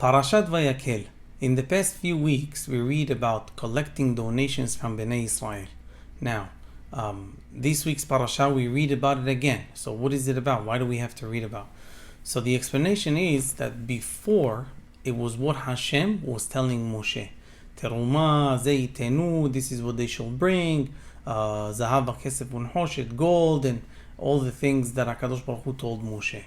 Parashat Vaykhel. In the past few weeks, we read about collecting donations from Bnei Israel. Now, this week's parasha, we read about it again. So what is it about? Why do we have to read about? So the explanation is that before, it was what Hashem was telling Moshe. Teruma, Zaytenu, this is what they shall bring. Zahav, Kesef, Unhoshet, gold, and all the things that HaKadosh Baruch Hu told Moshe.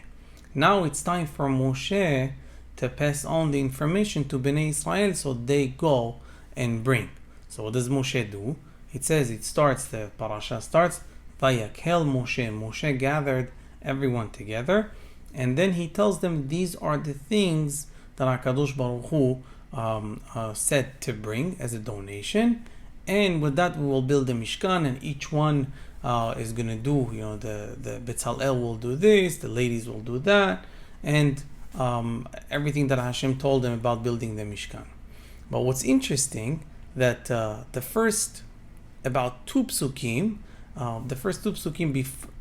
Now it's time for Moshe to pass on the information to Bnei Israel so they go and bring. So what does Moshe do? The parasha starts, Vaykhel Moshe. Moshe gathered everyone together, and then he tells them these are the things that HaKadosh Baruch Hu said to bring as a donation, and with that we will build the Mishkan, and each one is going to do, the Betzalel will do this, the ladies will do that, and everything that Hashem told them about building the Mishkan. But what's interesting, that the first about two psukim,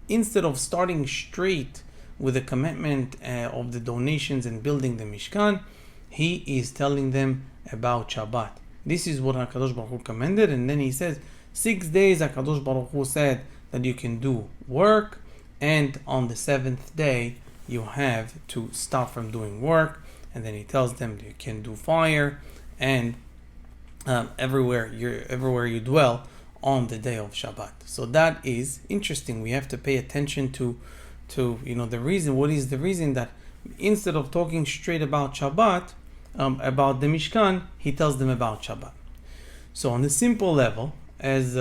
instead of starting straight with the commitment of the donations and building the Mishkan, he is telling them about Shabbat. This is what HaKadosh Baruch Hu commanded, and then he says 6 days HaKadosh Baruch Hu said that you can do work, and on the seventh day you have to stop from doing work, and then he tells them you can do fire, and everywhere you dwell on the day of Shabbat. So that is interesting. We have to pay attention to the reason. What is the reason that instead of talking straight about Shabbat, about the Mishkan, he tells them about Shabbat. So on the simple level, as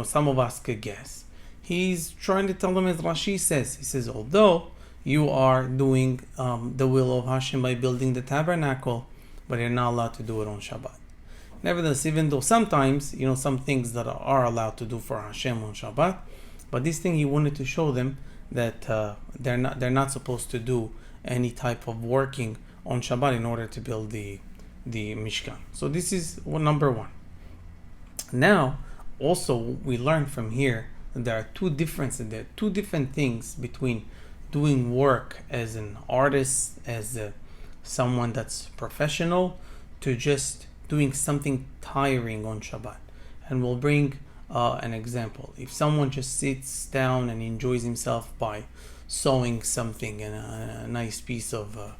some of us could guess, he's trying to tell them, as Rashi says, he says, although you are doing the will of Hashem by building the tabernacle, but you're not allowed to do it on Shabbat. Nevertheless, even though sometimes, some things that are allowed to do for Hashem on Shabbat, but this thing he wanted to show them that they're not supposed to do any type of working on Shabbat in order to build the Mishkan. So this is number one. Now, also we learn from here that there are two different things between doing work as an artist, as someone that's professional, to just doing something tiring on Shabbat. And we'll bring an example. If someone just sits down and enjoys himself by sewing something in a nice piece of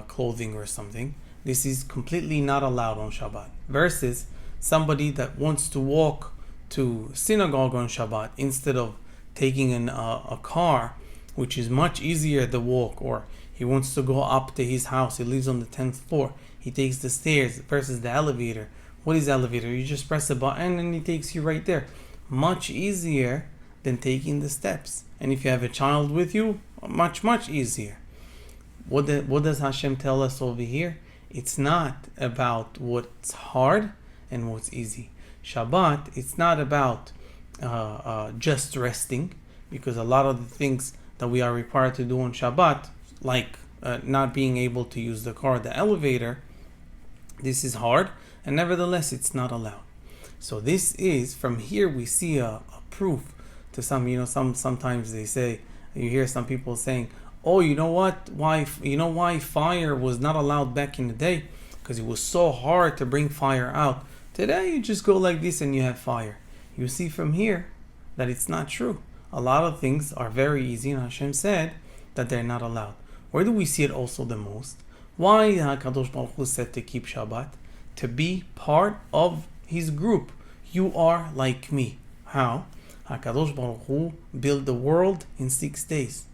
clothing or something, this is completely not allowed on Shabbat. Versus somebody that wants to walk to synagogue on Shabbat instead of taking a car, which is much easier to walk, or he wants to go up to his house, he lives on the 10th floor, he takes the stairs versus the elevator. What is elevator? You just press a button and it takes you right there. Much easier than taking the steps. And if you have a child with you, much easier. What does Hashem tell us over here? It's not about what's hard and what's easy. Shabbat, it's not about just resting, because a lot of the things that we are required to do on Shabbat, like not being able to use the car, the elevator, this is hard, and nevertheless it's not allowed. So this is, from here we see a proof to sometimes they say, you hear some people saying, oh, you know what? Why fire was not allowed back in the day? Because it was so hard to bring fire out. Today you just go like this and you have fire. You see from here that it's not true. A lot of things are very easy, and Hashem said that they're not allowed. Where do we see it also the most? Why HaKadosh Baruch Hu said to keep Shabbat? To be part of his group. You are like me. How? HaKadosh Baruch Hu built the world in 6 days.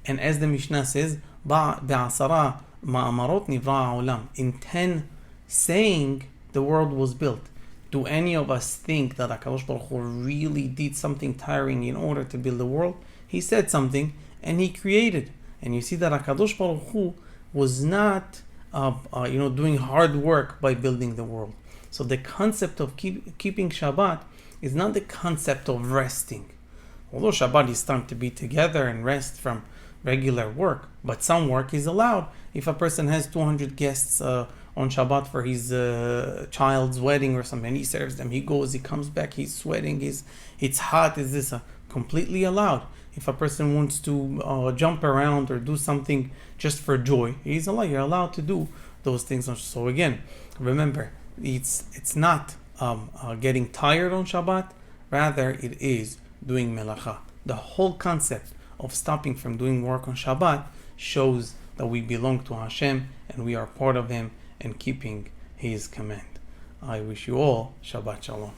And as the Mishnah says, Ba'asara ma'amarot nivra ha'olam. In 10 saying, the world was built. Do any of us think that HaKadosh Baruch Hu really did something tiring in order to build the world? He said something and he created. And you see that HaKadosh Baruch Hu was not doing hard work by building the world. So the concept of keeping Shabbat is not the concept of resting. Although Shabbat is time to be together and rest from regular work, but some work is allowed. If a person has 200 guests on Shabbat for his child's wedding or something, and he serves them, he goes, he comes back, he's sweating, it's hot, is this completely allowed? If a person wants to jump around or do something just for joy, you're allowed to do those things. So again, remember, it's not getting tired on Shabbat, rather it is doing Melakha. The whole concept of stopping from doing work on Shabbat shows that we belong to Hashem and we are part of Him and keeping His command. I wish you all Shabbat Shalom.